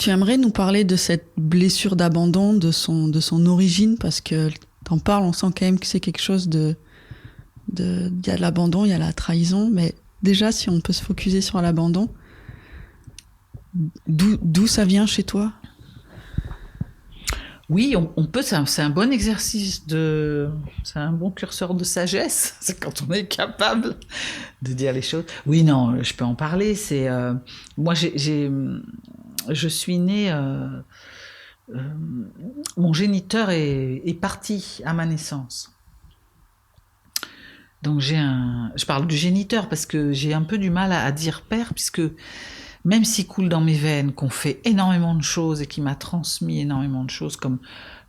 Tu aimerais nous parler de cette blessure d'abandon, de son origine, parce que t'en parles, on sent quand même que c'est quelque chose il y a de l'abandon, il y a la trahison, mais déjà, si on peut se focuser sur l'abandon, d'où ça vient chez toi? Oui, on peut, c'est un bon exercice c'est un bon curseur de sagesse, c'est quand on est capable de dire les choses. Oui, non, je peux en parler. Moi, je suis née, euh, mon géniteur est parti à ma naissance. Donc je parle du géniteur parce que j'ai un peu du mal à dire père, puisque même s'il coule dans mes veines, qu'on fait énormément de choses et qui m'a transmis énormément de choses, comme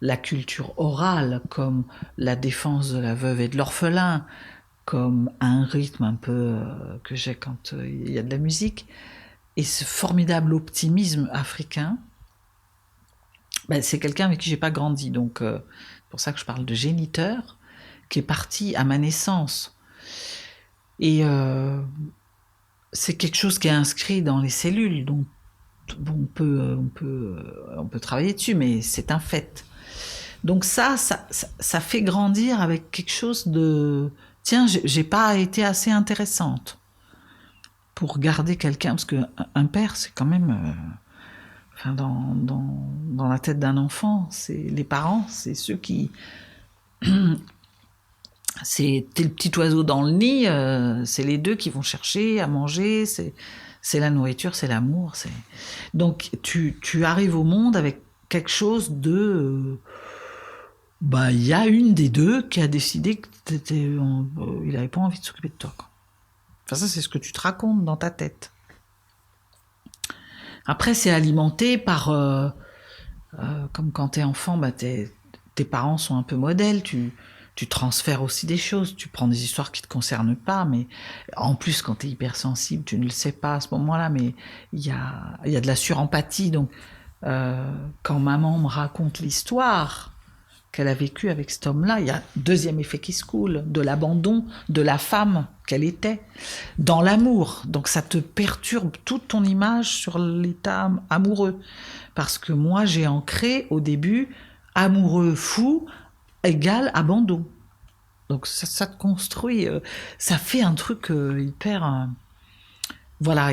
la culture orale, comme la défense de la veuve et de l'orphelin, comme un rythme un peu que j'ai quand il y a de la musique, et ce formidable optimisme africain, ben, c'est quelqu'un avec qui j'ai pas grandi, donc c'est pour ça que je parle de géniteur, qui est parti à ma naissance. Et c'est quelque chose qui est inscrit dans les cellules, donc bon, on peut travailler dessus, mais c'est un fait. Donc ça fait grandir avec quelque chose de... Tiens, j'ai pas été assez intéressante pour garder quelqu'un, parce qu'un père, c'est quand même... enfin, dans la tête d'un enfant, c'est les parents, c'est ceux qui... T'es le petit oiseau dans le nid, c'est les deux qui vont chercher à manger, c'est la nourriture, c'est l'amour. Donc tu arrives au monde avec quelque chose de... bah, il y a une des deux qui a décidé que il n'avait pas envie de s'occuper de toi, quoi. Enfin, ça, c'est ce que tu te racontes dans ta tête. Après, c'est alimenté par... comme quand t'es enfant, bah, tes parents sont un peu modèles, tu transfères aussi des choses, tu prends des histoires qui te concernent pas, mais en plus, quand tu es hypersensible, tu ne le sais pas à ce moment-là, mais il y a de la surempathie. Donc, quand maman me raconte l'histoire qu'elle a vécue avec cet homme-là, il y a un deuxième effet qui se coule, de l'abandon de la femme qu'elle était, dans l'amour. Donc, ça te perturbe toute ton image sur l'état amoureux. Parce que moi, j'ai ancré au début amoureux fou égale abandon. Donc ça te construit, ça fait un truc hyper... voilà.